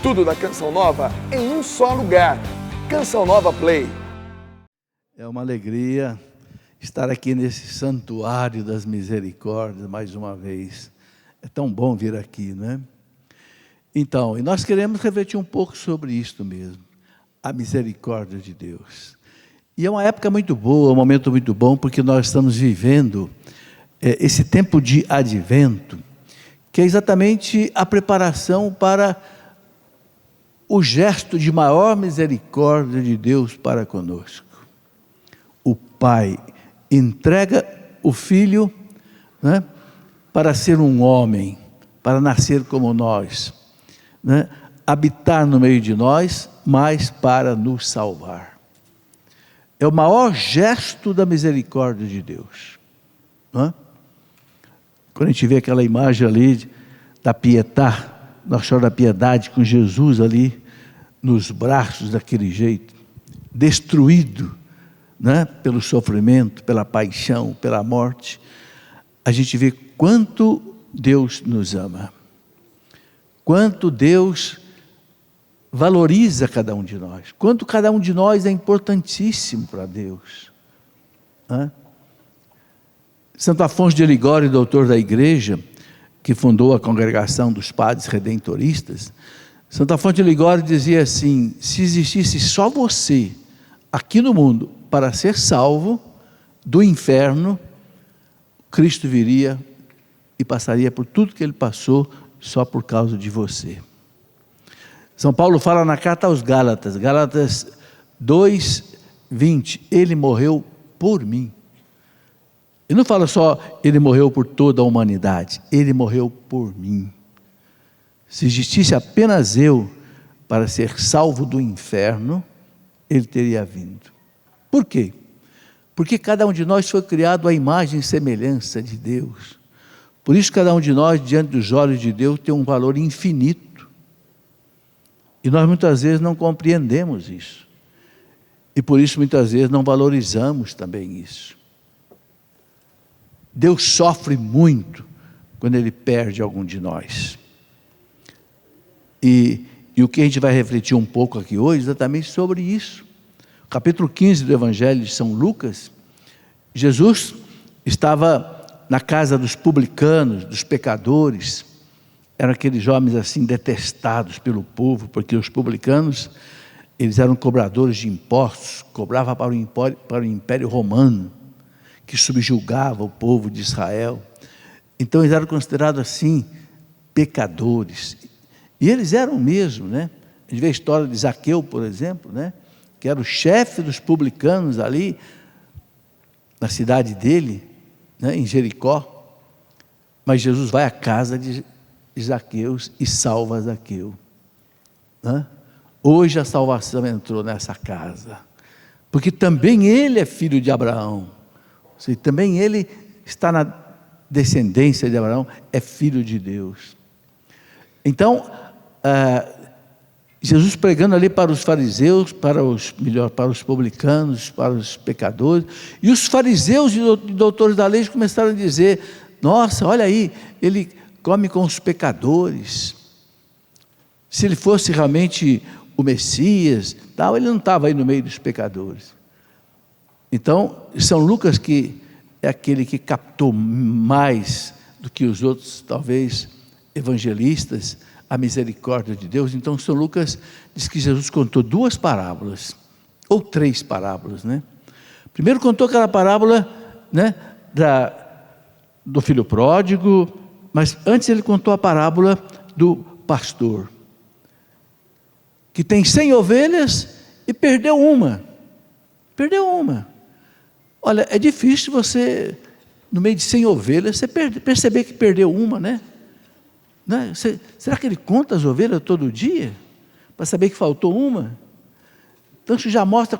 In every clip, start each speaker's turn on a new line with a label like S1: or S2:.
S1: Tudo da Canção Nova em um só lugar. Canção Nova Play.
S2: É uma alegria estar aqui nesse santuário das misericórdias mais uma vez. É tão bom vir aqui, não é? Então, e nós queremos refletir um pouco sobre isto mesmo, a misericórdia de Deus. E é uma época muito boa, um momento muito bom, porque nós estamos vivendo esse tempo de advento, que é exatamente a preparação para o gesto de maior misericórdia de Deus para conosco. O Pai entrega o Filho, né, para ser um homem, para nascer como nós, né, habitar no meio de nós, mas para nos salvar. É o maior gesto da misericórdia de Deus. Não é? Quando a gente vê aquela imagem ali da Pietà, Nossa Senhora da Piedade, com Jesus ali nos braços daquele jeito, destruído, né, pelo sofrimento, pela paixão, pela morte, a gente vê quanto Deus nos ama, quanto Deus valoriza cada um de nós, quanto cada um de nós é importantíssimo para Deus. Santo Afonso de Ligório, doutor da igreja, que fundou a congregação dos padres redentoristas, Santo Afonso de Ligório dizia assim: se existisse só você aqui no mundo para ser salvo do inferno, Cristo viria e passaria por tudo que ele passou só por causa de você. São Paulo fala na carta aos Gálatas, Gálatas 2:20, ele morreu por mim. Ele não fala só, ele morreu por toda a humanidade, ele morreu por mim. Se existisse apenas eu para ser salvo do inferno, ele teria vindo. Por quê? Porque cada um de nós foi criado à imagem e semelhança de Deus. Por isso cada um de nós, diante dos olhos de Deus, tem um valor infinito. E nós muitas vezes não compreendemos isso. E por isso muitas vezes não valorizamos também isso. Deus sofre muito quando Ele perde algum de nós. E o que a gente vai refletir um pouco aqui hoje, exatamente sobre isso. Capítulo 15 do Evangelho de São Lucas, Jesus estava na casa dos publicanos, dos pecadores. Eram aqueles homens assim detestados pelo povo, porque os publicanos, eles eram cobradores de impostos, cobravam para o Império Romano, que subjugava o povo de Israel. Então eles eram considerados assim, pecadores. E eles eram mesmo, né? A gente vê a história de Zaqueu, por exemplo, né? Que era o chefe dos publicanos ali, na cidade dele, né? Em Jericó. Mas Jesus vai à casa de Zaqueu e salva Zaqueu. Hoje a salvação entrou nessa casa, porque também ele é filho de Abraão. Também ele está na descendência de Abraão, é filho de Deus. Então, Jesus pregando ali para os fariseus, para os publicanos, para os pecadores, e os fariseus e doutores da lei começaram a dizer: nossa, olha aí, ele come com os pecadores. Se ele fosse realmente o Messias, tal, ele não estava aí no meio dos pecadores. Então, São Lucas, que é aquele que captou mais do que os outros, talvez, evangelistas, a misericórdia de Deus. Então, São Lucas diz que Jesus contou 2 parábolas, ou 3 parábolas, né? Primeiro contou aquela parábola, né, do filho pródigo, mas antes ele contou a parábola do pastor, que tem 100 ovelhas e perdeu uma. Olha, é difícil você, no meio de 100 ovelhas, você perceber que perdeu uma, né? Será que ele conta as ovelhas todo dia, para saber que faltou uma? Então isso já mostra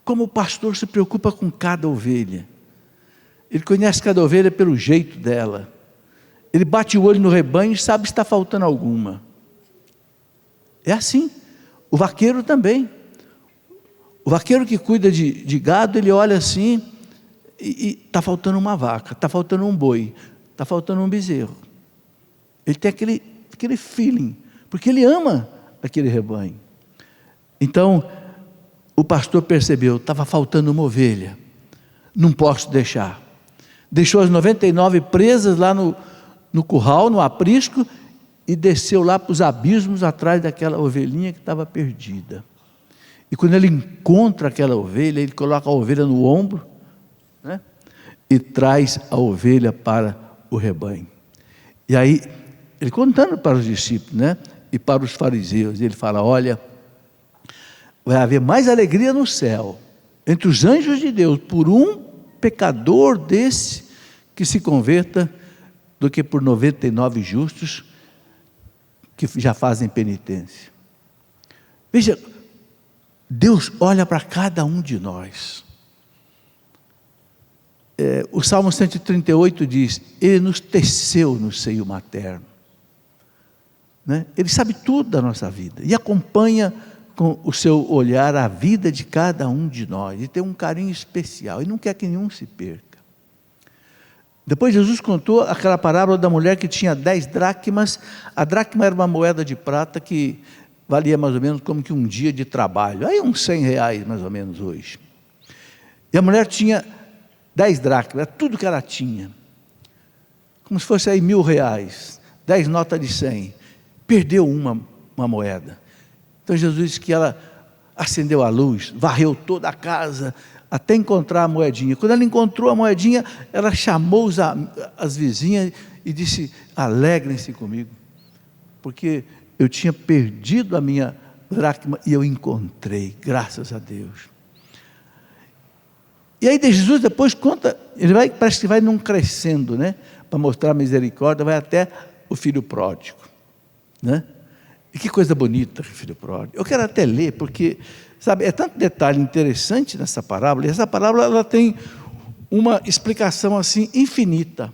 S2: como o pastor se preocupa com cada ovelha. Ele conhece cada ovelha pelo jeito dela. Ele bate o olho no rebanho e sabe se está faltando alguma. É assim. O vaqueiro também. O vaqueiro que cuida de gado, ele olha assim e está faltando uma vaca, está faltando um boi, está faltando um bezerro. Ele tem aquele feeling, porque ele ama aquele rebanho. Então, o pastor percebeu, estava faltando uma ovelha, não posso deixar. Deixou as 99 presas lá no curral, no aprisco, e desceu lá para os abismos atrás daquela ovelhinha que estava perdida. E quando ele encontra aquela ovelha, ele coloca a ovelha no ombro, né? E traz a ovelha para o rebanho. E aí, ele contando para os discípulos, né? E para os fariseus, ele fala: olha, vai haver mais alegria no céu, entre os anjos de Deus, por um pecador desse que se converta, do que por 99 justos que já fazem penitência. Veja, Deus olha para cada um de nós. O Salmo 138 diz: Ele nos teceu no seio materno, né? Ele sabe tudo da nossa vida e acompanha com o seu olhar a vida de cada um de nós, e tem um carinho especial, e não quer que nenhum se perca. Depois Jesus contou aquela parábola da mulher que tinha 10 dracmas. A dracma era uma moeda de prata que valia mais ou menos como que um dia de trabalho, aí uns 100 reais mais ou menos hoje. E a mulher tinha 10 dracmas, era tudo que ela tinha, como se fosse aí 1.000 reais, 10 notas de 100, perdeu uma moeda. Então Jesus disse que ela acendeu a luz, varreu toda a casa, até encontrar a moedinha. Quando ela encontrou a moedinha, ela chamou as vizinhas e disse: alegrem-se comigo, porque eu tinha perdido a minha dracma e eu encontrei, graças a Deus. E aí Jesus depois conta, parece que vai num crescendo, né? Para mostrar a misericórdia, vai até o filho pródigo, né? E que coisa bonita, o filho pródigo. Eu quero até ler, porque, sabe, é tanto detalhe interessante nessa parábola, e essa parábola ela tem uma explicação assim infinita.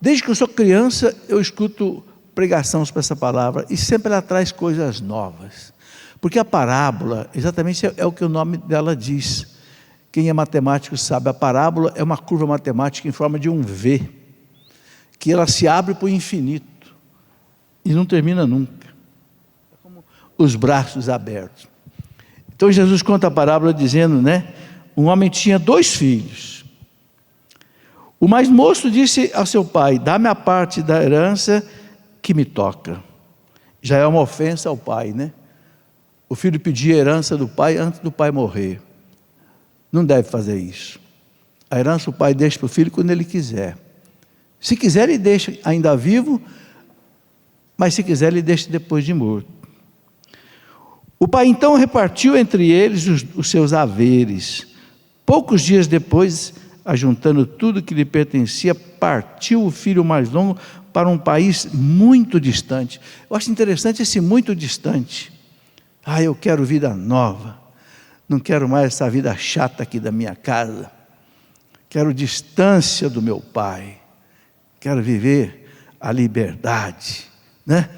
S2: Desde que eu sou criança, eu escuto pregação sobre essa palavra, e sempre ela traz coisas novas, porque a parábola, exatamente é o que o nome dela diz. Quem é matemático sabe, a parábola é uma curva matemática em forma de um V, que ela se abre para o infinito, e não termina nunca, é como os braços abertos. Então Jesus conta a parábola dizendo, né? Um homem tinha 2 filhos. O mais moço disse ao seu pai: dá-me a parte da herança que me toca. Já é uma ofensa ao pai, né? O filho pedia a herança do pai antes do pai morrer. Não deve fazer isso. A herança o pai deixa para o filho quando ele quiser. Se quiser, ele deixa ainda vivo, mas se quiser, ele deixa depois de morto. O pai então repartiu entre eles os seus haveres. Poucos dias depois, ajuntando tudo que lhe pertencia, partiu o filho mais novo para um país muito distante. Eu acho interessante esse muito distante. Eu quero vida nova, não quero mais essa vida chata aqui da minha casa, quero distância do meu pai, quero viver a liberdade, né?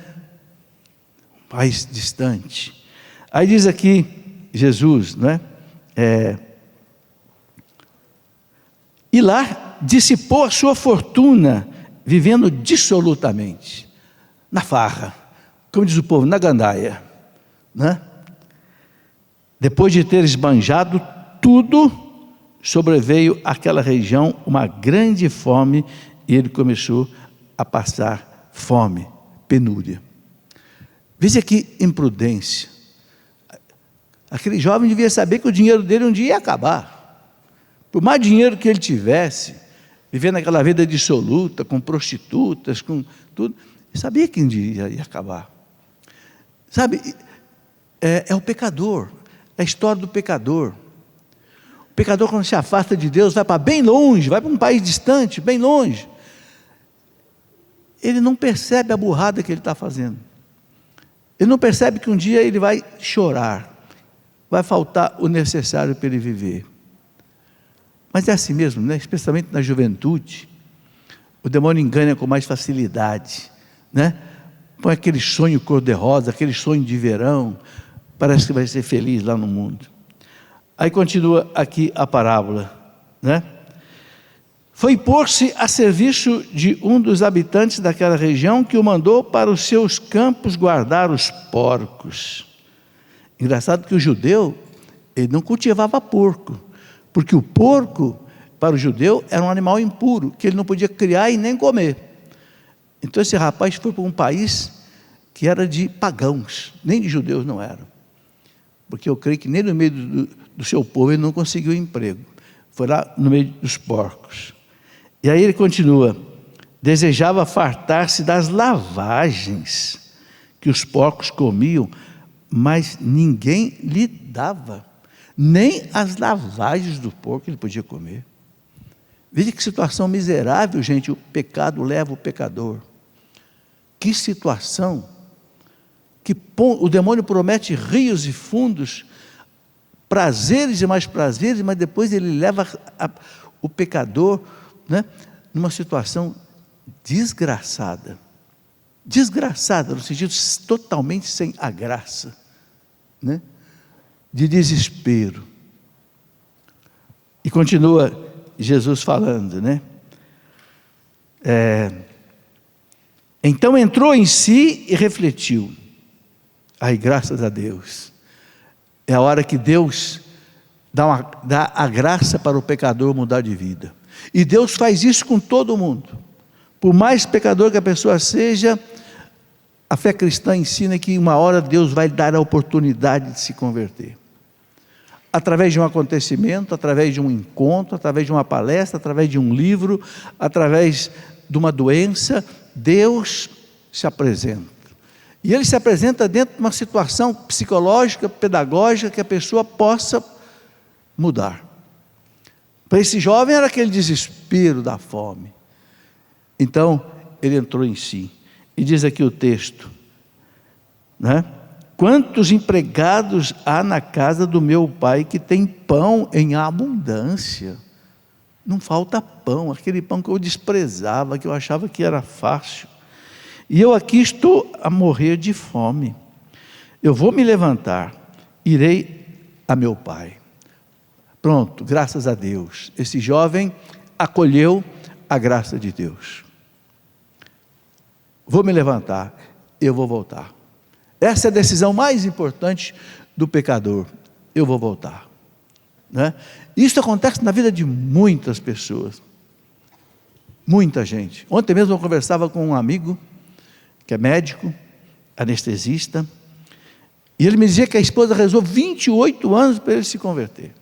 S2: Um país distante. Aí diz aqui Jesus, né? E lá dissipou a sua fortuna, vivendo dissolutamente, na farra, como diz o povo, na gandaia, né? Depois de ter esbanjado tudo, sobreveio àquela região uma grande fome, e ele começou a passar fome, penúria. Veja que imprudência. Aquele jovem devia saber que o dinheiro dele um dia ia acabar. Por mais dinheiro que ele tivesse, vivendo aquela vida dissoluta, com prostitutas, com tudo, ele sabia que um dia ia acabar. Sabe, é o pecador, é a história do pecador. O pecador, quando se afasta de Deus, vai para bem longe, vai para um país distante, bem longe. Ele não percebe a burrada que ele está fazendo. Ele não percebe que um dia ele vai chorar, vai faltar o necessário para ele viver. Mas é assim mesmo, né? Especialmente na juventude, o demônio engana com mais facilidade, né? Põe aquele sonho cor-de-rosa, aquele sonho de verão, parece que vai ser feliz lá no mundo. Aí continua aqui a parábola, né? foi pôr-se a serviço de um dos habitantes daquela região, que o mandou para os seus campos guardar os porcos. Engraçado que o judeu, ele não cultivava porco, porque o porco, para o judeu, era um animal impuro, que ele não podia criar e nem comer. Então esse rapaz foi para um país que era de pagãos, nem de judeus não era. Porque eu creio que nem no meio do seu povo ele não conseguiu emprego. Foi lá no meio dos porcos. E aí ele continua: desejava fartar-se das lavagens que os porcos comiam, mas ninguém lhe dava, nem as lavagens do porco ele podia comer. Veja que situação miserável, gente, o pecado leva o pecador. Que situação, que o demônio promete rios e fundos, prazeres e mais prazeres, mas depois ele leva o pecador, né, numa situação desgraçada. Desgraçada, no sentido totalmente sem a graça, né? De desespero. E continua Jesus falando, né? Então entrou em si e refletiu. Ai, graças a Deus. É a hora que Deus dá a graça para o pecador mudar de vida. E Deus faz isso com todo mundo. Por mais pecador que a pessoa seja, a fé cristã ensina que uma hora Deus vai dar a oportunidade de se converter. Através de um acontecimento, através de um encontro, através de uma palestra, através de um livro, através de uma doença, Deus se apresenta. E Ele se apresenta dentro de uma situação psicológica, pedagógica, que a pessoa possa mudar. Para esse jovem era aquele desespero da fome. Então, ele entrou em si. E diz aqui o texto, né? Quantos empregados há na casa do meu pai que tem pão em abundância? Não falta pão, aquele pão que eu desprezava, que eu achava que era fácil. E eu aqui estou a morrer de fome. Eu vou me levantar, irei a meu pai. Pronto, graças a Deus. Esse jovem acolheu a graça de Deus. Vou me levantar, eu vou voltar. Essa é a decisão mais importante do pecador. Eu vou voltar, né? Isso acontece na vida de muitas pessoas. Muita gente. Ontem mesmo eu conversava com um amigo, que é médico, anestesista, e ele me dizia que a esposa rezou 28 anos para ele se converter.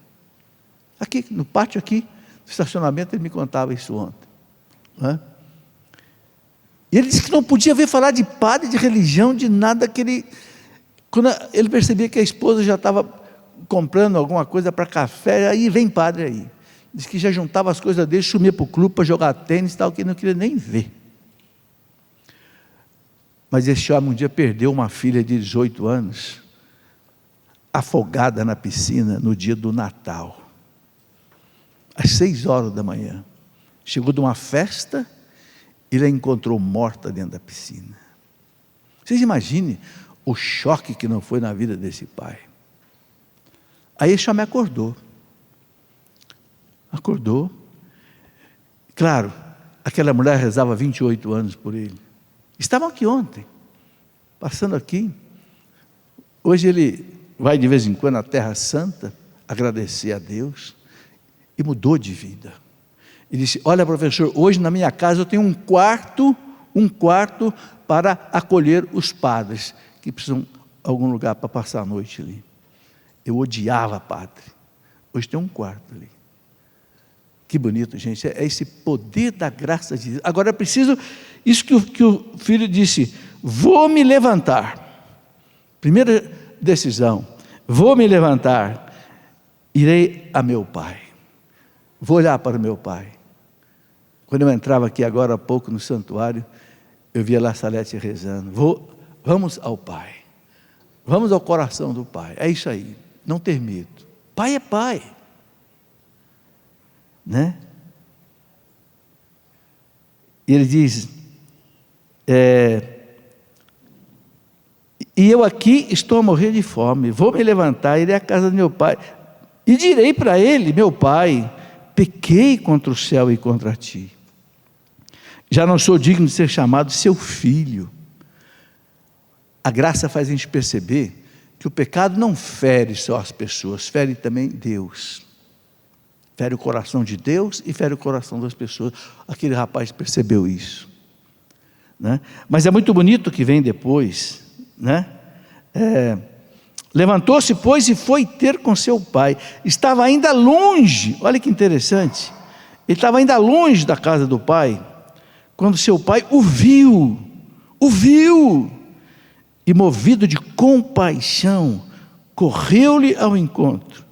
S2: Aqui, no pátio aqui, no estacionamento, ele me contava isso ontem, né? E ele disse que não podia ver falar de padre, de religião, de nada, que ele, quando ele percebia que a esposa já estava comprando alguma coisa para café, aí vem padre aí. Diz que já juntava as coisas dele, sumia para o clube para jogar tênis e tal, que ele não queria nem ver. Mas esse homem um dia perdeu uma filha de 18 anos, afogada na piscina no dia do Natal, às 6 horas da manhã. Chegou de uma festa, ele a encontrou morta dentro da piscina. Vocês imaginem o choque que não foi na vida desse pai. Aí esse homem acordou. Claro, aquela mulher rezava 28 anos por ele. Estavam aqui ontem, passando aqui. Hoje ele vai de vez em quando à Terra Santa, agradecer a Deus, e mudou de vida. Ele disse: olha, professor, hoje na minha casa eu tenho um quarto para acolher os padres, que precisam de algum lugar para passar a noite ali. Eu odiava padre, hoje tem um quarto ali. Que bonito, gente, é esse poder da graça de Deus. Agora é preciso, isso que o filho disse: vou me levantar. Primeira decisão: vou me levantar, irei a meu pai. Vou olhar para o meu pai. Quando eu entrava aqui agora há pouco no santuário, eu via lá Salete rezando. Vamos ao pai. Vamos ao coração do pai. É isso aí. Não ter medo. Pai é pai, né? E ele diz: e eu aqui estou a morrer de fome. Vou me levantar, irei à casa do meu pai e direi para ele: meu pai, pequei contra o céu e contra ti. Já não sou digno de ser chamado seu filho. A graça faz a gente perceber que o pecado não fere só as pessoas, fere também Deus. Fere o coração de Deus e fere o coração das pessoas. Aquele rapaz percebeu isso, né? Mas é muito bonito o que vem depois, né? Levantou-se, pois, e foi ter com seu pai. Estava ainda longe, olha que interessante. Ele estava ainda longe da casa do pai, quando seu pai o viu, e movido de compaixão, correu-lhe ao encontro,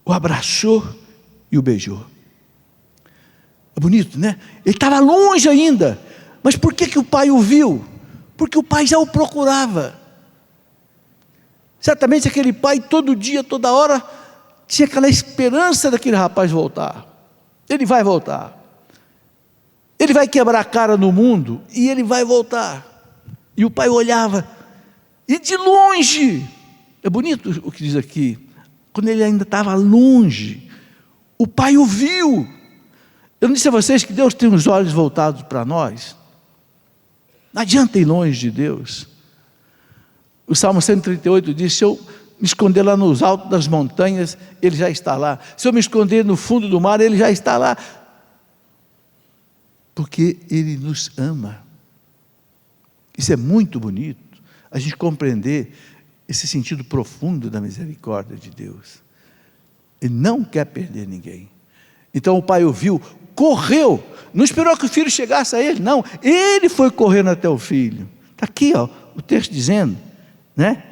S2: o abraçou e o beijou. É bonito, né? Ele estava longe ainda, mas por que o pai o viu? Porque o pai já o procurava. Certamente aquele pai, todo dia, toda hora, tinha aquela esperança daquele rapaz voltar. Ele vai voltar. Ele vai quebrar a cara no mundo e ele vai voltar. E o pai olhava, e de longe, é bonito o que diz aqui, quando ele ainda estava longe, o pai o viu. Eu não disse a vocês que Deus tem os olhos voltados para nós? Não adianta ir longe de Deus. O Salmo 138 diz: se eu me esconder lá nos altos das montanhas, Ele já está lá. Se eu me esconder no fundo do mar, Ele já está lá. Porque Ele nos ama. Isso é muito bonito, a gente compreender esse sentido profundo da misericórdia de Deus. Ele não quer perder ninguém. Então o pai o viu, correu, não esperou que o filho chegasse a ele, não, ele foi correndo até o filho. Está aqui, ó, o texto dizendo, né?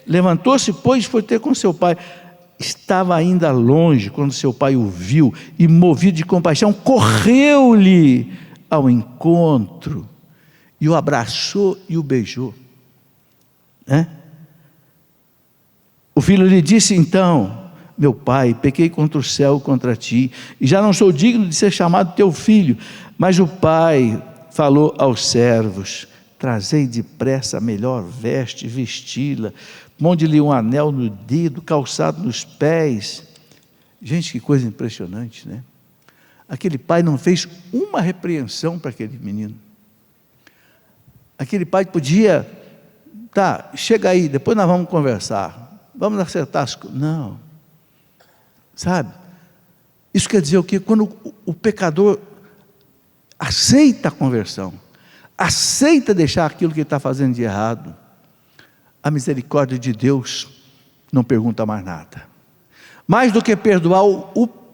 S2: Levantou-se, pois, foi ter com seu pai. Estava ainda longe, quando seu pai o viu, e movido de compaixão, correu-lhe ao encontro, e o abraçou e o beijou, né? O filho lhe disse então: meu pai, pequei contra o céu, contra ti, e já não sou digno de ser chamado teu filho. Mas o pai falou aos servos: trazei depressa a melhor veste, vesti-la, ponde-lhe um anel no dedo, calçado nos pés. Gente, que coisa impressionante, né? Aquele pai não fez uma repreensão para aquele menino. Aquele pai podia, tá, chega aí, depois nós vamos conversar, vamos acertar as coisas. Não, sabe? Isso quer dizer o quê? Quando o pecador aceita a conversão, aceita deixar aquilo que ele está fazendo de errado, a misericórdia de Deus não pergunta mais nada. Mais do que perdoar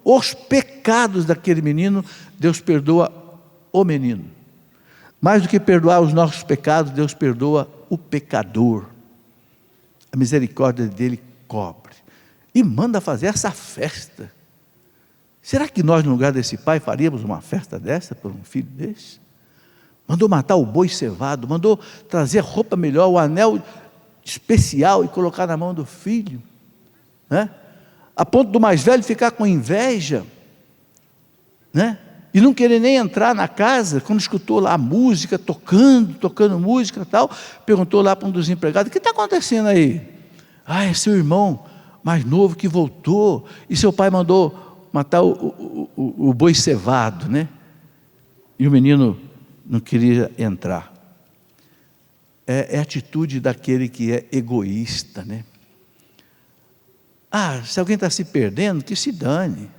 S2: os pecados daquele menino, Deus perdoa o menino. Mais do que perdoar os nossos pecados, Deus perdoa o pecador. A misericórdia dele cobre. E manda fazer essa festa. Será que nós, no lugar desse pai, faríamos uma festa dessa por um filho desse? Mandou matar o boi cevado, mandou trazer roupa melhor, o anel especial e colocar na mão do filho, né? A ponto do mais velho ficar com inveja, né? E não querer nem entrar na casa. Quando escutou lá a música, tocando música e tal, perguntou lá para um dos empregados: o que está acontecendo aí? Ah, é seu irmão mais novo que voltou, e seu pai mandou matar o boi cevado, né? E o menino não queria entrar. É a atitude daquele que é egoísta, né? Ah, se alguém está se perdendo, que se dane.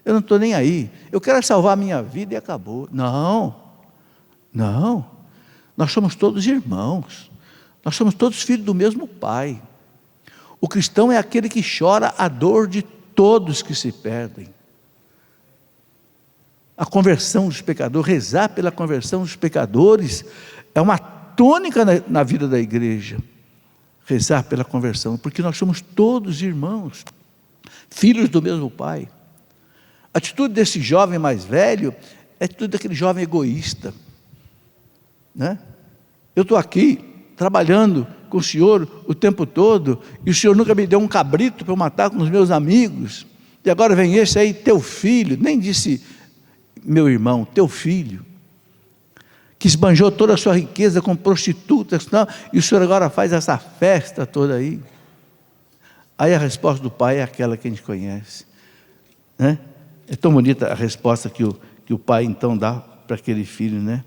S2: Eu não estou nem aí. Eu quero salvar a minha vida e acabou. Não. Nós somos todos irmãos. Nós somos todos filhos do mesmo pai. O cristão é aquele que chora a dor de todos que se perdem. A conversão dos pecadores, rezar pela conversão dos pecadores, é uma tônica na vida da igreja. Rezar pela conversão, porque nós somos todos irmãos, filhos do mesmo pai. A atitude desse jovem mais velho é a atitude daquele jovem egoísta, né? Eu estou aqui trabalhando com o senhor o tempo todo, e o senhor nunca me deu um cabrito para eu matar com os meus amigos, e agora vem esse aí, teu filho, nem disse meu irmão, teu filho, que esbanjou toda a sua riqueza com prostitutas, não, e o senhor agora faz essa festa toda aí. Aí a resposta do pai é aquela que a gente conhece, né? É tão bonita a resposta que o pai então dá para aquele filho, né?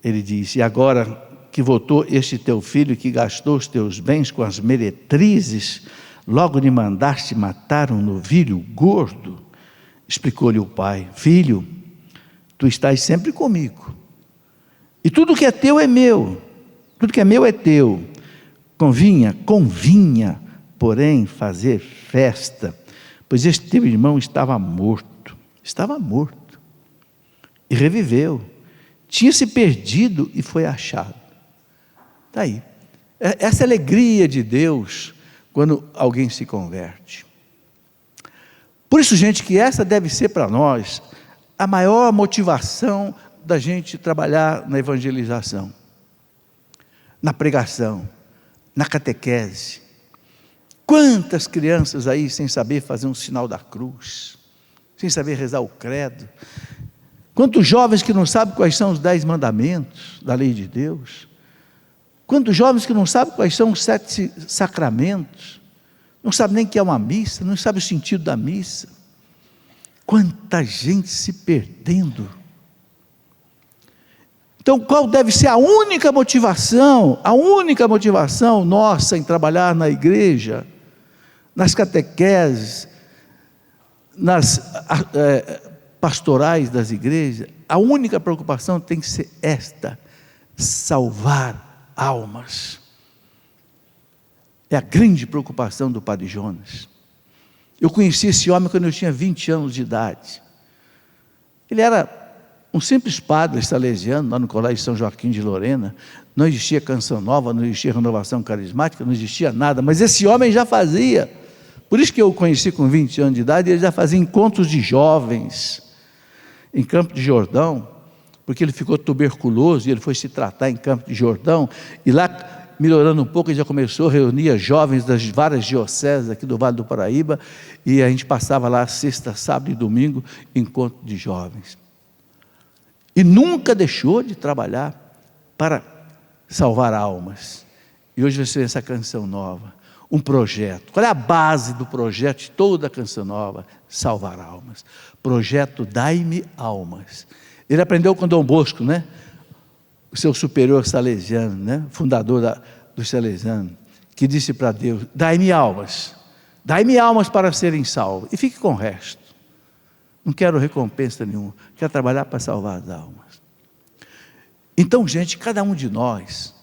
S2: Ele diz: e agora que voltou este teu filho, que gastou os teus bens com as meretrizes, logo lhe mandaste matar um novilho gordo? Explicou-lhe o pai: filho, tu estás sempre comigo, e tudo que é teu é meu, tudo que é meu é teu. Convinha, porém, fazer festa, pois este teu irmão estava morto, e reviveu, tinha se perdido e foi achado. Está aí, essa alegria de Deus, quando alguém se converte. Por isso, gente, que essa deve ser para nós a maior motivação da gente trabalhar na evangelização, na pregação, na catequese. Quantas crianças aí sem saber fazer um sinal da cruz, sem saber rezar o credo. Quantos jovens que não sabem quais são os 10 mandamentos da lei de Deus. Quantos jovens que não sabem quais são os 7 sacramentos. Não sabem nem o que é uma missa, não sabem o sentido da missa. Quanta gente se perdendo. Então, qual deve ser a única motivação nossa em trabalhar na igreja, nas catequeses, nas pastorais das igrejas? A única preocupação tem que ser esta: salvar almas. É a grande preocupação do Padre Jonas. Eu conheci esse homem quando eu tinha 20 anos de idade. Ele era um simples padre salesiano, lá no Colégio São Joaquim de Lorena. Não existia Canção Nova, não existia Renovação Carismática, não existia nada, mas esse homem já fazia. Por isso que eu o conheci com 20 anos de idade. Ele já fazia encontros de jovens em Campo de Jordão, porque ele ficou tuberculoso e ele foi se tratar em Campo de Jordão, e lá, melhorando um pouco, ele já começou a reunir jovens das várias dioceses aqui do Vale do Paraíba, e a gente passava lá sexta, sábado e domingo, encontro de jovens. E nunca deixou de trabalhar para salvar almas. E hoje você vê essa Canção Nova, um projeto. Qual é a base do projeto de toda a Canção Nova? Salvar almas. Projeto Dai-me Almas. Ele aprendeu com Dom Bosco, né? O seu superior salesiano, né? Fundador do salesiano, que disse para Deus: dai-me almas para serem salvos, e fique com o resto. Não quero recompensa nenhuma, quero trabalhar para salvar as almas. Então, gente, cada um de nós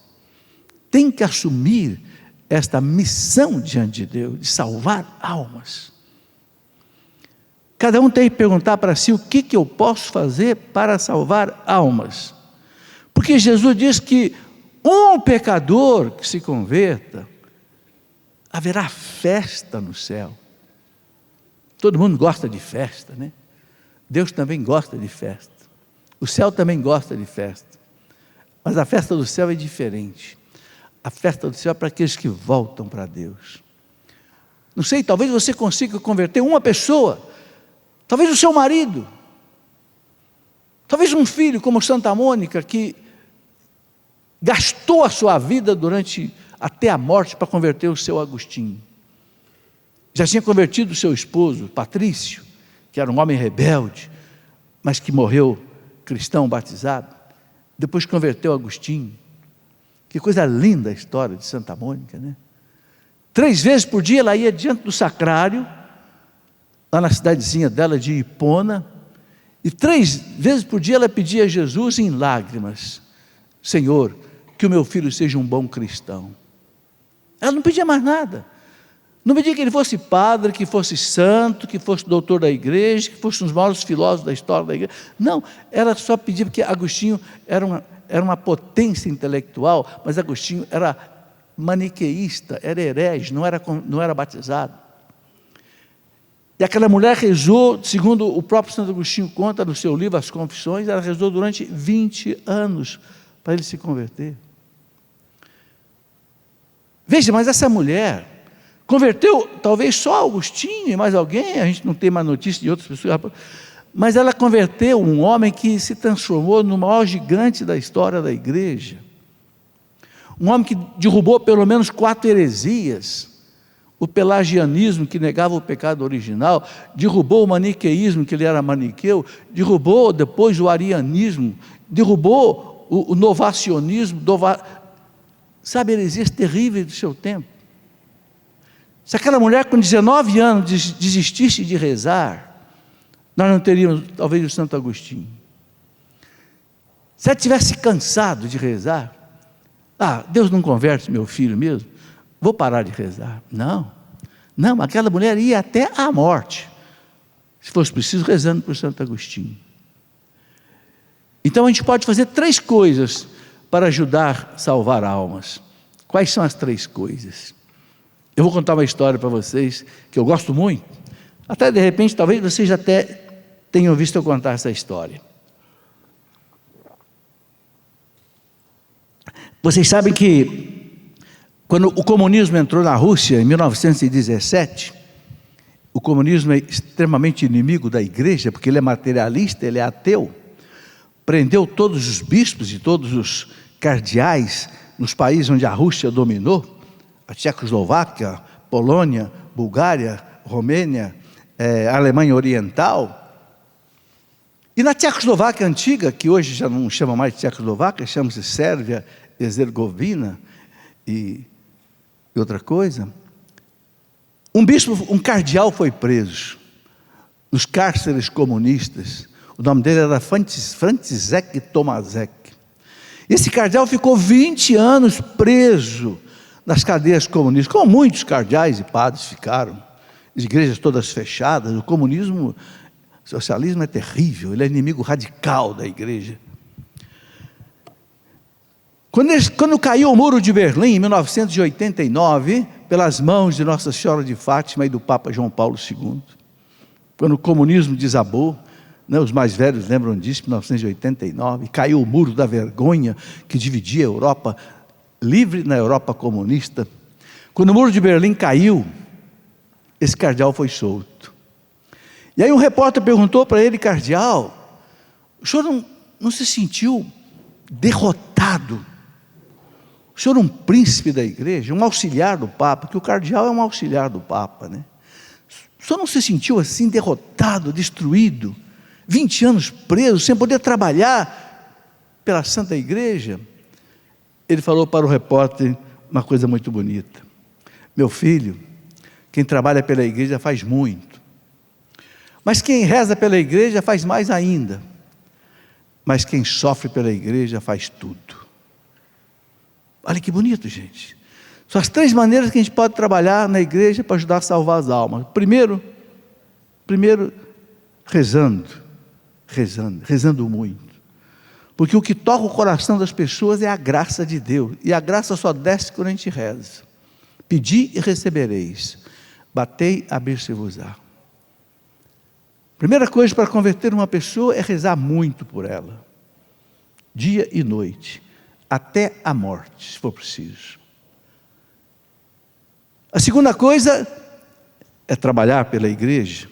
S2: tem que assumir esta missão diante de Deus, de salvar almas. Cada um tem que perguntar para si: o que eu posso fazer para salvar almas? Porque Jesus diz que um pecador que se converta, haverá festa no céu. Todo mundo gosta de festa, né? Deus também gosta de festa. O céu também gosta de festa. Mas a festa do céu é diferente. A festa do céu é para aqueles que voltam para Deus. Não sei, talvez você consiga converter uma pessoa, talvez o seu marido, talvez um filho como Santa Mônica, que gastou a sua vida até a morte para converter o seu Agostinho. Já tinha convertido o seu esposo, Patrício, que era um homem rebelde, mas que morreu cristão batizado. Depois converteu Agostinho. Que coisa linda a história de Santa Mônica, né? 3 vezes por dia ela ia diante do sacrário, lá na cidadezinha dela de Hipona, e 3 vezes por dia ela pedia a Jesus em lágrimas: Senhor, que o meu filho seja um bom cristão. Ela não pedia mais nada. Não pedia que ele fosse padre, que fosse santo, que fosse doutor da igreja, que fosse um dos maiores filósofos da história da igreja. Não, ela só pedia, porque Agostinho era uma potência intelectual, mas Agostinho era maniqueísta, era herege, não era batizado. E aquela mulher rezou, segundo o próprio Santo Agostinho conta no seu livro As Confissões, ela rezou durante 20 anos para ele se converter. Veja, mas essa mulher converteu talvez só Agostinho e mais alguém, a gente não tem mais notícia de outras pessoas, mas ela converteu um homem que se transformou no maior gigante da história da igreja, um homem que derrubou pelo menos 4 heresias, o pelagianismo, que negava o pecado original, derrubou o maniqueísmo, que ele era maniqueu, derrubou depois o arianismo, derrubou o novacionismo, sabe, heresias terríveis do seu tempo. Se aquela mulher com 19 anos desistisse de rezar, nós não teríamos talvez o Santo Agostinho. Se ela tivesse cansado de rezar, Deus não converte meu filho mesmo, vou parar de rezar. Não, aquela mulher ia até a morte, se fosse preciso, rezando por Santo Agostinho. Então a gente pode fazer 3 coisas para ajudar a salvar almas. Quais são as 3 coisas? Eu vou contar uma história para vocês, que eu gosto muito, até de repente, talvez vocês até tenham visto eu contar essa história. Vocês sabem que, quando o comunismo entrou na Rússia, em 1917, o comunismo é extremamente inimigo da igreja, porque ele é materialista, ele é ateu, prendeu todos os bispos e todos os cardeais nos países onde a Rússia dominou, a Tchecoslováquia, Polônia, Bulgária, Romênia, Alemanha Oriental. E na Tchecoslováquia antiga, que hoje já não chama mais de Tchecoslováquia, chama-se Sérvia, Herzegovina e outra coisa, um cardeal foi preso nos cárceres comunistas. O nome dele era František Tomášek. Esse cardeal ficou 20 anos preso nas cadeias comunistas, como muitos cardeais e padres ficaram, as igrejas todas fechadas. O comunismo, o socialismo é terrível, ele é inimigo radical da igreja. Quando caiu o muro de Berlim, em 1989, pelas mãos de Nossa Senhora de Fátima e do Papa João Paulo II, quando o comunismo desabou, os mais velhos lembram disso, 1989, caiu o muro da vergonha que dividia a Europa livre na Europa comunista. Quando o muro de Berlim caiu, esse cardeal foi solto. E aí um repórter perguntou para ele: cardeal, o senhor não se sentiu derrotado? O senhor é um príncipe da igreja, um auxiliar do Papa, que o cardeal é um auxiliar do Papa, né? O senhor não se sentiu assim derrotado, destruído, 20 anos preso, sem poder trabalhar pela Santa Igreja? Ele falou para o repórter uma coisa muito bonita: meu filho, quem trabalha pela igreja faz muito, mas quem reza pela igreja faz mais ainda, mas quem sofre pela igreja faz tudo. Olha que bonito, gente. São as 3 maneiras que a gente pode trabalhar na igreja para ajudar a salvar as almas. Primeiro, rezando muito. Porque o que toca o coração das pessoas é a graça de Deus. E a graça só desce quando a gente reza. Pedi e recebereis. Batei, abrir-se-vos-á. Primeira coisa para converter uma pessoa é rezar muito por ela. Dia e noite. Até a morte, se for preciso. A segunda coisa é trabalhar pela igreja,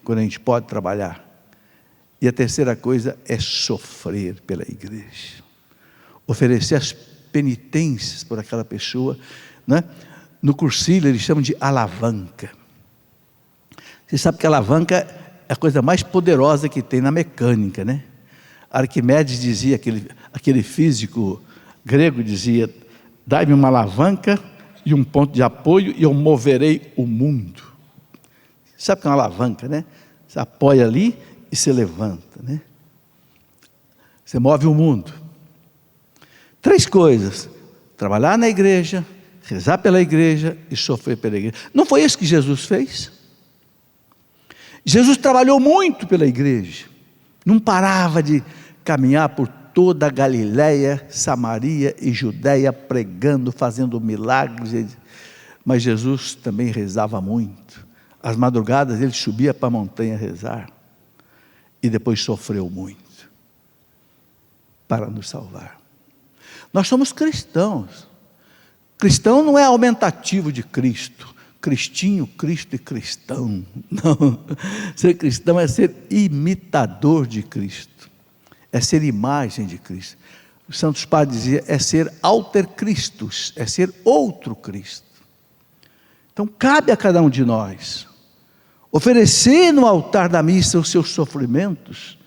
S2: quando a gente pode trabalhar. E a terceira coisa é sofrer pela igreja. Oferecer as penitências por aquela pessoa, né? No cursilho eles chamam de alavanca. Você sabe que a alavanca é a coisa mais poderosa que tem na mecânica, né? Arquimedes dizia, aquele físico grego dizia: dai-me uma alavanca e um ponto de apoio e eu moverei o mundo. Sabe o que é uma alavanca, né? Você apoia ali e se levanta, né? Você move o mundo. 3 coisas: trabalhar na igreja, rezar pela igreja e sofrer pela igreja. Não foi isso que Jesus fez? Jesus trabalhou muito pela igreja, não parava de caminhar por toda a Galiléia, Samaria e Judéia, pregando, fazendo milagres. Mas Jesus também rezava muito. Às madrugadas ele subia para a montanha rezar, e depois sofreu muito para nos salvar. Nós somos cristãos. Cristão não é aumentativo de Cristo, Cristinho, Cristo e cristão. Não, ser cristão é ser imitador de Cristo, é ser imagem de Cristo. Os santos padres diziam, é ser alter Christus, é ser outro Cristo. Então, cabe a cada um de nós oferecer no altar da missa os seus sofrimentos,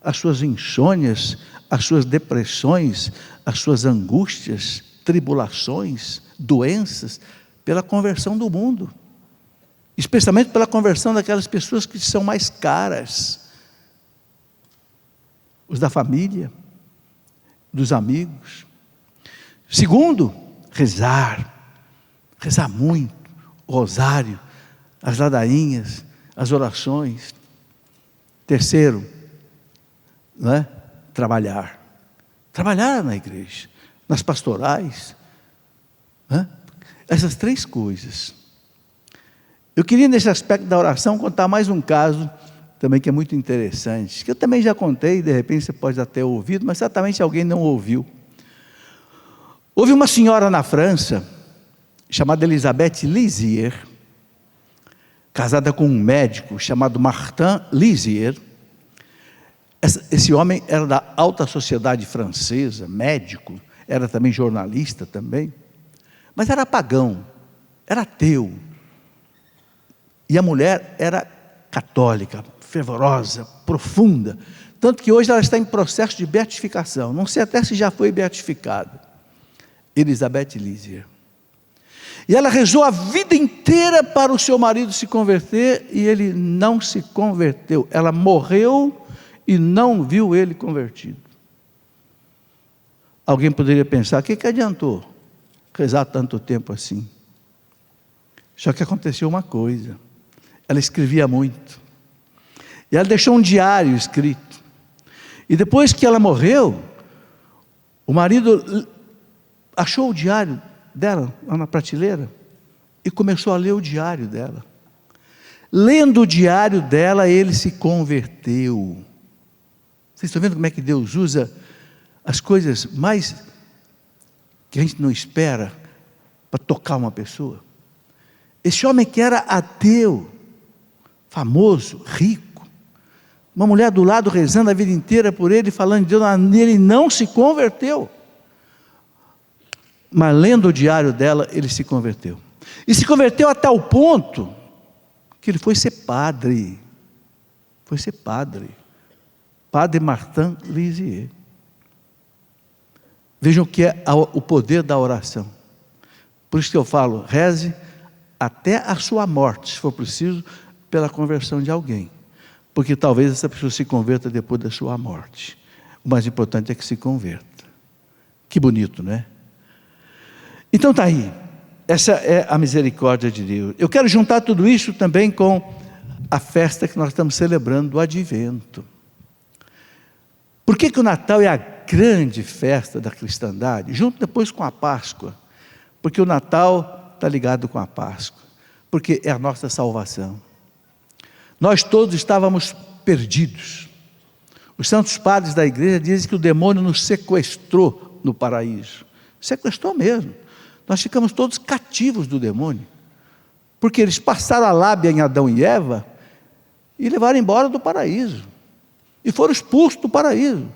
S2: as suas insônias, as suas depressões, as suas angústias, tribulações, doenças, pela conversão do mundo, especialmente pela conversão daquelas pessoas que são mais caras, os da família, dos amigos. Segundo, rezar muito, o rosário, as ladainhas, as orações. Terceiro, não é? Trabalhar na igreja, nas pastorais, não é? Essas três coisas. Eu queria, nesse aspecto da oração, contar mais um caso também que é muito interessante, que eu também já contei, de repente você pode até ter ouvido, mas certamente alguém não ouviu. Houve uma senhora na França, chamada Elisabeth Lizier, casada com um médico chamado Martin Lizier. Esse homem era da alta sociedade francesa, médico, era também jornalista também, mas era pagão, era ateu. E a mulher era católica, fervorosa, profunda, tanto que hoje ela está em processo de beatificação, não sei até se já foi beatificada, Elisabeth Lizier. E ela rezou a vida inteira para o seu marido se converter, e ele não se converteu. Ela morreu e não viu ele convertido. Alguém poderia pensar, o que adiantou rezar tanto tempo assim? Só que aconteceu uma coisa, ela escrevia muito, e ela deixou um diário escrito, e depois que ela morreu, o marido achou o diário dela lá na prateleira e começou a ler o diário dela. Lendo o diário dela, ele se converteu. Vocês estão vendo como é que Deus usa as coisas mais que a gente não espera para tocar uma pessoa? Esse homem que era ateu, famoso, rico, uma mulher do lado rezando a vida inteira por ele, falando de Deus, ele não se converteu. Mas lendo o diário dela, ele se converteu. E se converteu a tal ponto que ele foi ser padre. Foi ser padre. Padre Martin Lizier. Vejam o que é o poder da oração. Por isso que eu falo, reze até a sua morte, se for preciso, pela conversão de alguém. Porque talvez essa pessoa se converta depois da sua morte. O mais importante é que se converta. Que bonito, não é? Então está aí, essa é a misericórdia de Deus. Eu quero juntar tudo isso também com a festa que nós estamos celebrando do Advento. Por que o Natal é a grande festa da cristandade? Junto depois com a Páscoa. Porque o Natal está ligado com a Páscoa. Porque é a nossa salvação. Nós todos estávamos perdidos. Os santos padres da igreja dizem que o demônio nos sequestrou no paraíso. Sequestrou mesmo. Nós ficamos todos cativos do demônio, porque eles passaram a lábia em Adão e Eva, e levaram embora do paraíso, e foram expulsos do paraíso,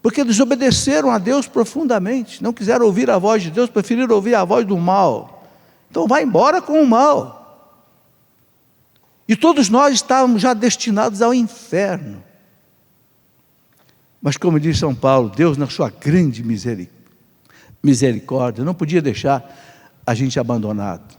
S2: porque eles obedeceram a Deus profundamente, não quiseram ouvir a voz de Deus, preferiram ouvir a voz do mal. Então vai embora com o mal, e todos nós estávamos já destinados ao inferno, mas como diz São Paulo, Deus na sua grande misericórdia, não podia deixar a gente abandonado.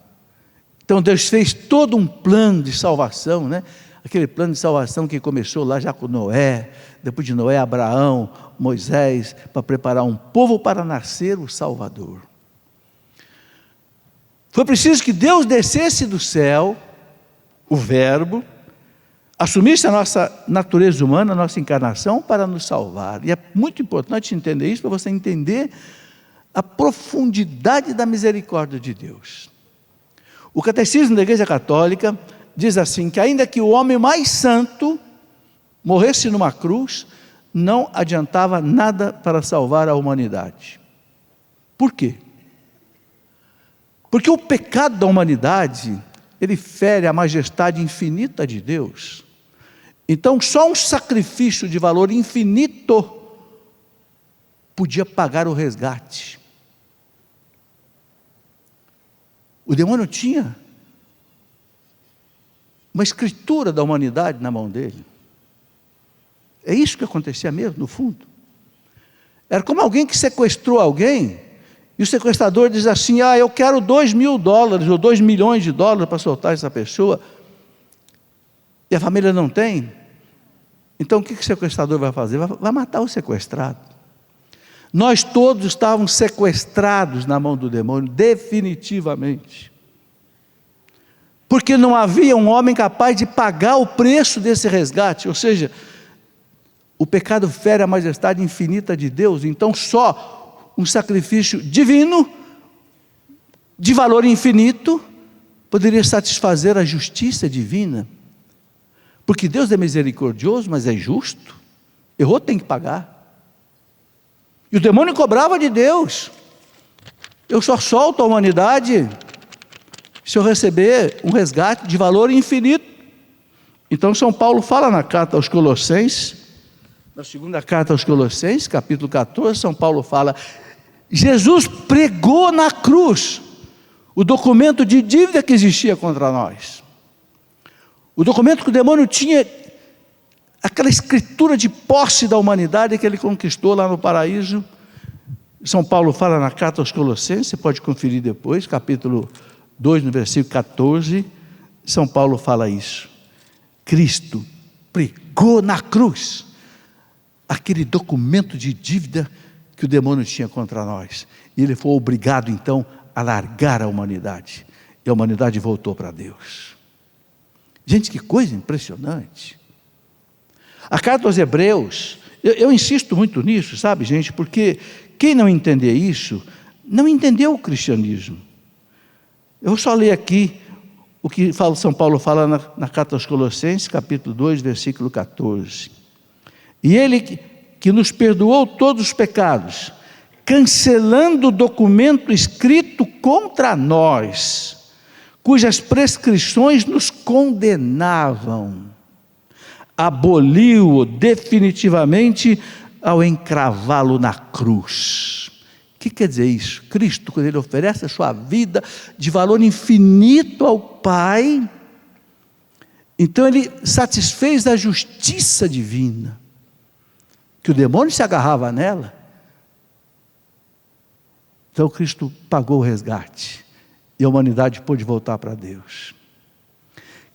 S2: Então Deus fez todo um plano de salvação, né? Aquele plano de salvação que começou lá já com Noé, depois de Noé, Abraão, Moisés, para preparar um povo para nascer o Salvador. Foi preciso que Deus descesse do céu, o Verbo, assumisse a nossa natureza humana, a nossa encarnação, para nos salvar. E é muito importante entender isso, para você entender a profundidade da misericórdia de Deus. O Catecismo da Igreja Católica diz assim, que ainda que o homem mais santo morresse numa cruz, não adiantava nada para salvar a humanidade. Por quê? Porque o pecado da humanidade, ele fere a majestade infinita de Deus. Então só um sacrifício de valor infinito podia pagar o resgate. O demônio tinha uma escritura da humanidade na mão dele. É isso que acontecia mesmo, no fundo. Era como alguém que sequestrou alguém, e o sequestrador diz assim: eu quero $2.000 ou $2 milhões para soltar essa pessoa, e a família não tem. Então o que o sequestrador vai fazer? Vai matar o sequestrado. Nós todos estávamos sequestrados na mão do demônio, definitivamente. Porque não havia um homem capaz de pagar o preço desse resgate. Ou seja, o pecado fere a majestade infinita de Deus. Então só um sacrifício divino, de valor infinito, poderia satisfazer a justiça divina. Porque Deus é misericordioso, mas é justo. Errou, tem que pagar. E o demônio cobrava de Deus: eu só solto a humanidade se eu receber um resgate de valor infinito. Então São Paulo fala na carta aos Colossenses, na segunda carta aos Colossenses, capítulo 14, São Paulo fala: Jesus pregou na cruz o documento de dívida que existia contra nós. O documento que o demônio tinha, aquela escritura de posse da humanidade que ele conquistou lá no paraíso. São Paulo fala na carta aos Colossenses, você pode conferir depois, capítulo 2, no versículo 14, São Paulo fala isso. Cristo pregou na cruz aquele documento de dívida que o demônio tinha contra nós. E ele foi obrigado então a largar a humanidade. E a humanidade voltou para Deus. Gente, que coisa impressionante. A carta aos Hebreus, eu insisto muito nisso, sabe, gente, porque quem não entender isso, não entendeu o cristianismo. Eu vou só ler aqui o que São Paulo fala na carta aos Colossenses, capítulo 2, versículo 14. E ele que nos perdoou todos os pecados, cancelando o documento escrito contra nós, cujas prescrições nos condenavam, aboliu-o definitivamente ao encravá-lo na cruz. O que quer dizer isso? Cristo, quando Ele oferece a sua vida de valor infinito ao Pai, então Ele satisfez a justiça divina, que o demônio se agarrava nela. Então Cristo pagou o resgate, e a humanidade pôde voltar para Deus.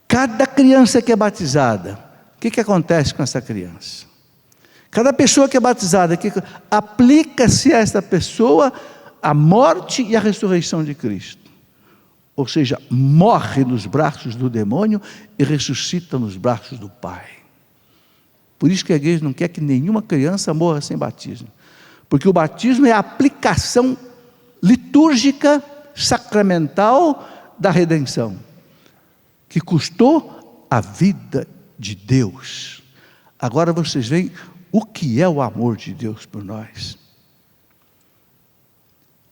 S2: Cada criança que é batizada, o que acontece com essa criança? Cada pessoa que é batizada, aplica-se a essa pessoa a morte e a ressurreição de Cristo. Ou seja, morre nos braços do demônio e ressuscita nos braços do Pai. Por isso que a igreja não quer que nenhuma criança morra sem batismo. Porque o batismo é a aplicação litúrgica, sacramental da redenção, que custou a vida de Deus. Agora vocês veem o que é o amor de Deus por nós.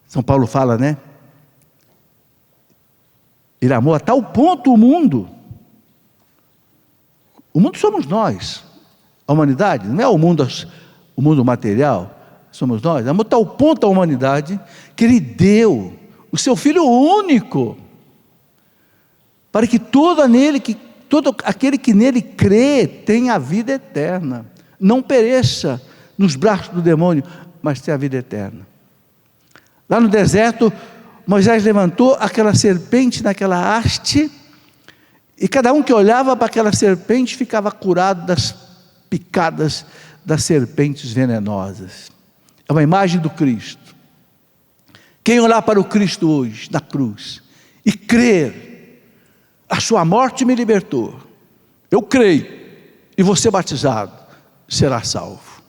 S2: São Paulo fala, né? Ele amou a tal ponto o mundo. O mundo somos nós, a humanidade, não é o mundo material, somos nós. Amou a tal ponto a humanidade que Ele deu o seu Filho único, para que todo aquele que nele crê tenha a vida eterna, não pereça nos braços do demônio, mas tenha a vida eterna. Lá no deserto, Moisés levantou aquela serpente naquela haste, e cada um que olhava para aquela serpente ficava curado das picadas das serpentes venenosas. É uma imagem do Cristo. Quem olhar para o Cristo hoje, na cruz, e crer, a sua morte me libertou, eu creio, e vou ser batizado, será salvo.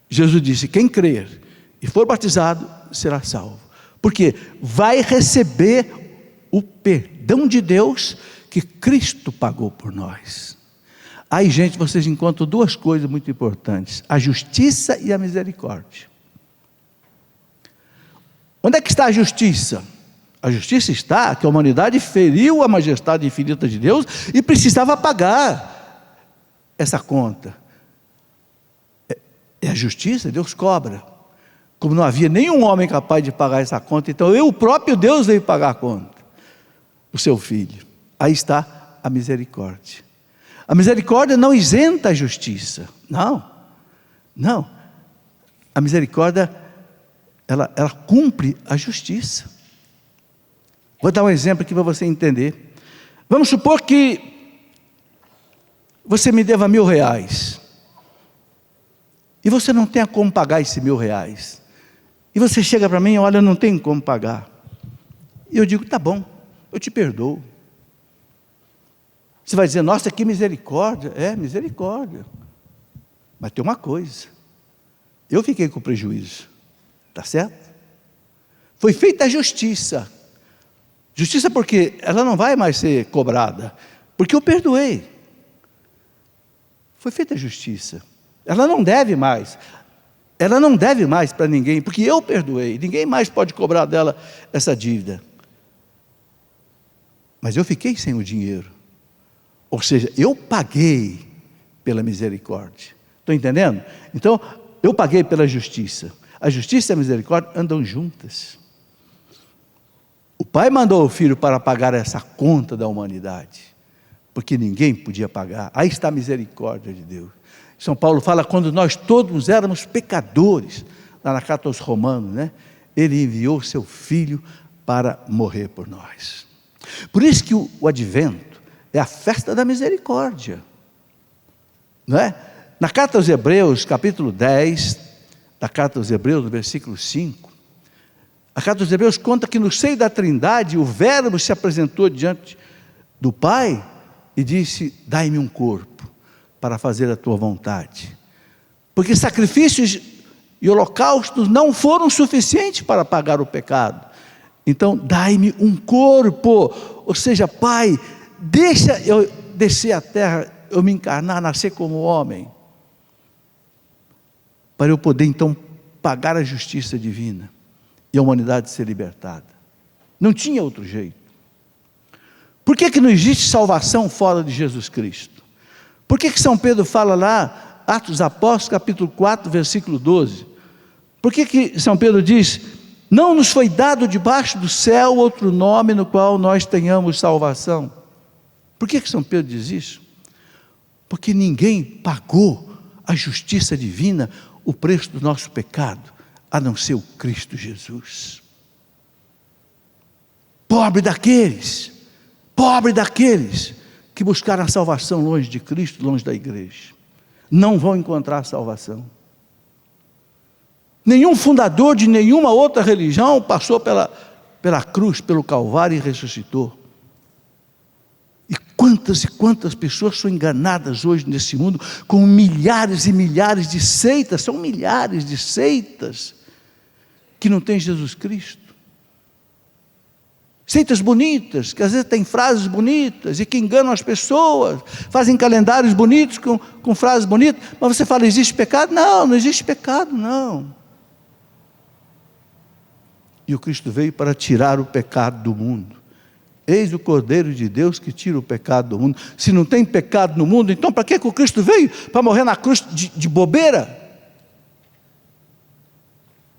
S2: Jesus disse: quem crer e for batizado, será salvo. Porque vai receber o perdão de Deus que Cristo pagou por nós. Aí, gente, vocês encontram duas coisas muito importantes: a justiça e a misericórdia. Onde é que está a justiça? A justiça está que a humanidade feriu a majestade infinita de Deus e precisava pagar essa conta. É a justiça, Deus cobra. Como não havia nenhum homem capaz de pagar essa conta, então o próprio Deus veio pagar a conta, o seu Filho. Aí está a misericórdia. A misericórdia não isenta a justiça. Não. A misericórdia, ela cumpre a justiça. Vou dar um exemplo aqui para você entender. Vamos supor que você me deva R$1.000. E você não tem como pagar esse R$1.000. E você chega para mim, olha, eu não tenho como pagar. E eu digo, tá bom, eu te perdoo. Você vai dizer, nossa, que misericórdia. É, misericórdia. Mas tem uma coisa. Eu fiquei com prejuízo. Tá certo? Foi feita a justiça. Justiça porque ela não vai mais ser cobrada. Porque eu perdoei. Foi feita a justiça. Ela não deve mais. Ela não deve mais para ninguém, porque eu perdoei. Ninguém mais pode cobrar dela essa dívida. Mas eu fiquei sem o dinheiro. Ou seja, eu paguei pela misericórdia. Estão entendendo? Então, eu paguei pela justiça. A justiça e a misericórdia andam juntas. O Pai mandou o Filho para pagar essa conta da humanidade, porque ninguém podia pagar. Aí está a misericórdia de Deus. São Paulo fala, quando nós todos éramos pecadores, lá na carta aos Romanos, né? Ele enviou seu Filho para morrer por nós. Por isso que o advento é a festa da misericórdia, não é? Na carta aos Hebreus, capítulo 10, da carta aos Hebreus, no versículo 5, a carta aos Hebreus conta que no seio da Trindade, o Verbo se apresentou diante do Pai e disse, dai-me um corpo para fazer a tua vontade, porque sacrifícios e holocaustos não foram suficientes para pagar o pecado, então dai-me um corpo, ou seja, Pai, deixa eu descer à terra, eu me encarnar, nascer como homem, para eu poder então pagar a justiça divina, e a humanidade ser libertada. Não tinha outro jeito. Por que não existe salvação fora de Jesus Cristo? Por que São Pedro fala lá, Atos dos Apóstolos, capítulo 4, versículo 12? Por que São Pedro diz, não nos foi dado debaixo do céu outro nome no qual nós tenhamos salvação? Por que São Pedro diz isso? Porque ninguém pagou a justiça divina, o preço do nosso pecado, a não ser o Cristo Jesus. Pobre daqueles que buscaram a salvação longe de Cristo, longe da igreja, não vão encontrar salvação. Nenhum fundador de nenhuma outra religião passou pela cruz, pelo Calvário e ressuscitou. E quantas pessoas são enganadas hoje nesse mundo, com milhares e milhares de seitas, são milhares de seitas, que não tem Jesus Cristo. Seitas bonitas, que às vezes têm frases bonitas, e que enganam as pessoas, fazem calendários bonitos, com frases bonitas, mas você fala, existe pecado? Não existe pecado, não. E o Cristo veio para tirar o pecado do mundo. Eis o Cordeiro de Deus que tira o pecado do mundo. Se não tem pecado no mundo, então para que o Cristo veio? Para morrer na cruz de bobeira?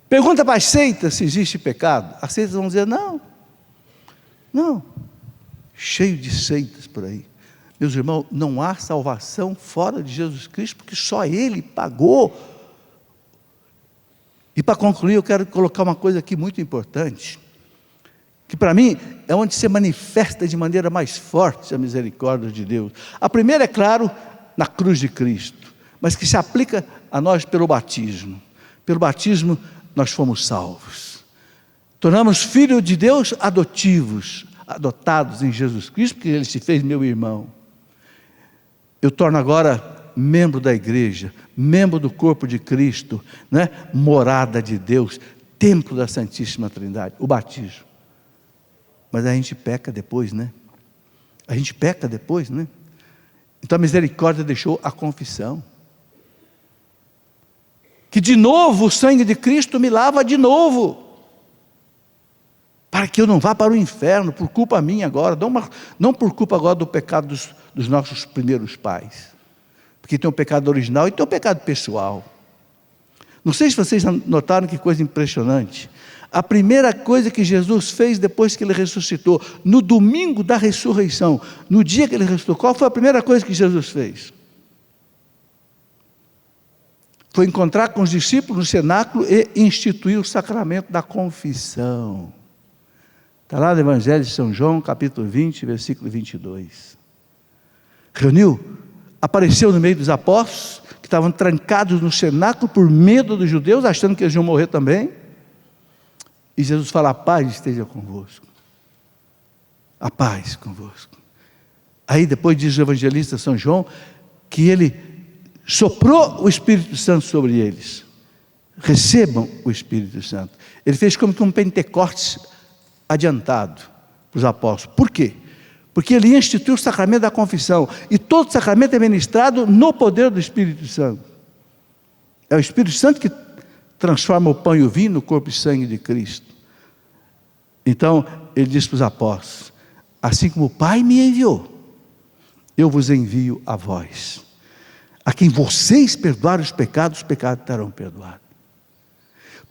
S2: Pergunta para as seitas se existe pecado. As seitas vão dizer, não. Cheio de seitas por aí. Meus irmãos, não há salvação fora de Jesus Cristo, porque só Ele pagou. E para concluir, eu quero colocar uma coisa aqui muito importante, que para mim é onde se manifesta de maneira mais forte a misericórdia de Deus. A primeira, é claro, na cruz de Cristo, mas que se aplica a nós pelo batismo. Pelo batismo nós fomos salvos. Tornamos filhos de Deus adotivos, adotados em Jesus Cristo, porque Ele se fez meu irmão. Eu torno agora membro da igreja, membro do corpo de Cristo, né? Morada de Deus, templo da Santíssima Trindade, o batismo. Mas a gente peca depois, né? Então a misericórdia deixou a confissão. Que de novo o sangue de Cristo me lava de novo. Para que eu não vá para o inferno, por culpa minha agora, não por culpa agora do pecado dos nossos primeiros pais. Porque tem o pecado original e tem o pecado pessoal. Não sei se vocês notaram que coisa impressionante. A primeira coisa que Jesus fez depois que ele ressuscitou, no domingo da ressurreição, no dia que ele ressuscitou, qual foi a primeira coisa que Jesus fez? Foi encontrar com os discípulos no cenáculo e instituir o sacramento da confissão. Está lá no Evangelho de São João, capítulo 20, versículo 22. Reuniu, apareceu no meio dos apóstolos, que estavam trancados no cenáculo por medo dos judeus, achando que eles iam morrer também. E Jesus fala: a paz esteja convosco. A paz convosco. Aí depois diz o evangelista São João, que ele soprou o Espírito Santo sobre eles. Recebam o Espírito Santo. Ele fez como que um Pentecostes adiantado para os apóstolos. Por quê? Porque ele instituiu o sacramento da confissão. E todo sacramento é ministrado no poder do Espírito Santo. É o Espírito Santo que transforma o pão e o vinho no corpo e sangue de Cristo. Então, ele diz para os apóstolos: assim como o Pai me enviou, eu vos envio a vós. A quem vocês perdoarem os pecados estarão perdoados.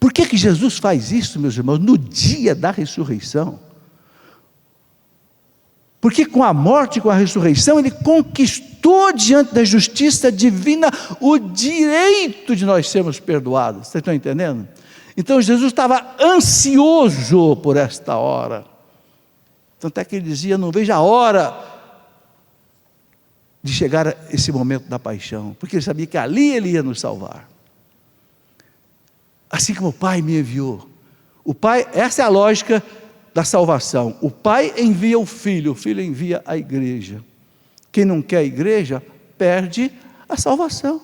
S2: Por que Jesus faz isso, meus irmãos, no dia da ressurreição? Porque com a morte e com a ressurreição, ele conquistou diante da justiça divina o direito de nós sermos perdoados. Vocês estão entendendo? Então Jesus estava ansioso por esta hora. Tanto é que ele dizia: não vejo a hora de chegar a esse momento da paixão, porque ele sabia que ali ele ia nos salvar. Assim como o Pai me enviou. O Pai, essa é a lógica da salvação. O Pai envia o Filho envia a igreja. Quem não quer a igreja, perde a salvação.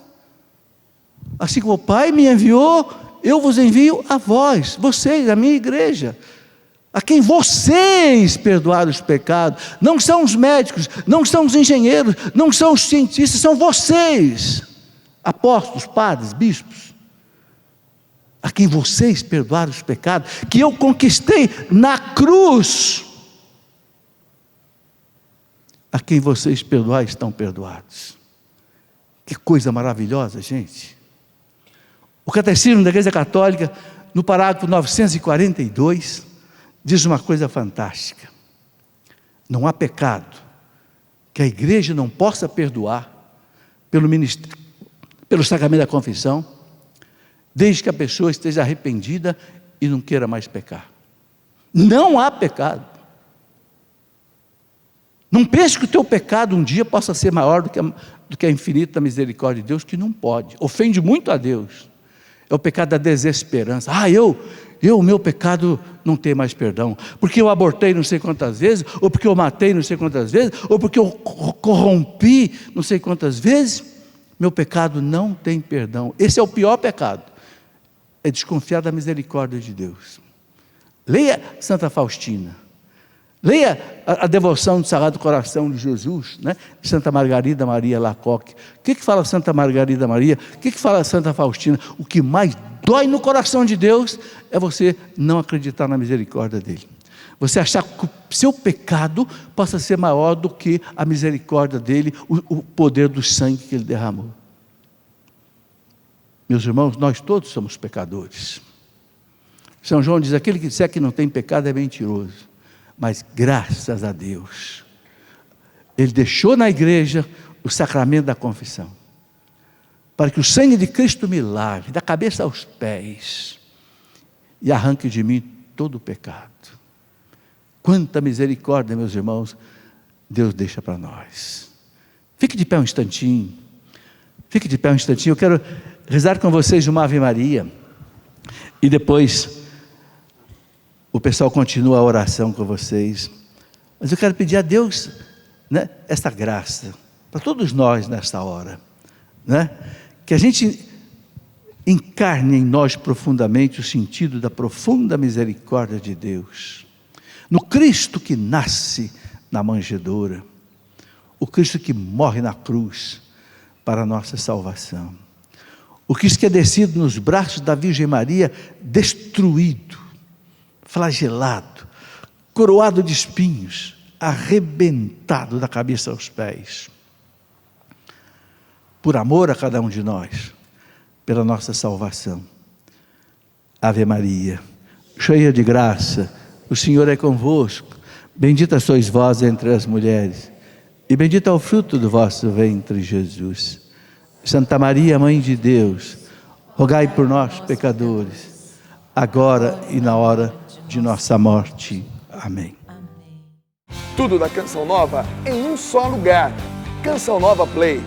S2: Assim como o Pai me enviou, eu vos envio a vós, vocês, a minha igreja, a quem vocês perdoaram os pecados. Não são os médicos, não são os engenheiros, não são os cientistas, são vocês, apóstolos, padres, bispos, a quem vocês perdoaram os pecados, que eu conquistei na cruz. A quem vocês perdoarem estão perdoados. Que coisa maravilhosa, gente. O Catecismo da Igreja Católica, no parágrafo 942, diz uma coisa fantástica: não há pecado que a igreja não possa perdoar pelo sacramento da confissão, desde que a pessoa esteja arrependida e não queira mais pecar. Não há pecado. Não pense que o teu pecado um dia possa ser maior do que a infinita misericórdia de Deus, que não pode. Ofende muito a Deus. É o pecado da desesperança. O meu pecado não tem mais perdão, porque eu abortei não sei quantas vezes, ou porque eu matei não sei quantas vezes, ou porque eu corrompi não sei quantas vezes, meu pecado não tem perdão. Esse é o pior pecado, é desconfiar da misericórdia de Deus. Leia Santa Faustina, leia a devoção do Sagrado Coração de Jesus, né? De Santa Margarida Maria Lacoque. O que fala Santa Margarida Maria? O que fala Santa Faustina? O que mais dói no coração de Deus é você não acreditar na misericórdia dele. Você achar que o seu pecado possa ser maior do que a misericórdia dele, o poder do sangue que ele derramou. Meus irmãos, nós todos somos pecadores. São João diz: aquele que disser que não tem pecado é mentiroso. Mas graças a Deus, ele deixou na igreja o sacramento da confissão, para que o sangue de Cristo me lave, da cabeça aos pés, e arranque de mim todo o pecado. Quanta misericórdia, meus irmãos, Deus deixa para nós. Fique de pé um instantinho, eu quero rezar com vocês uma Ave Maria, e depois o pessoal continua a oração com vocês. Mas eu quero pedir a Deus, né, essa graça, para todos nós nesta hora, né, que a gente encarne em nós profundamente o sentido da profunda misericórdia de Deus, no Cristo que nasce na manjedoura, o Cristo que morre na cruz para a nossa salvação, o Cristo que é descido nos braços da Virgem Maria, destruído, flagelado, coroado de espinhos, arrebentado da cabeça aos pés, por amor a cada um de nós, pela nossa salvação. Ave Maria, cheia de graça, o Senhor é convosco. Bendita sois vós entre as mulheres, e bendito é o fruto do vosso ventre, Jesus. Santa Maria, Mãe de Deus, rogai por nós, pecadores, agora e na hora de nossa morte. Amém.
S1: Tudo da Canção Nova em um só lugar. Canção Nova Play.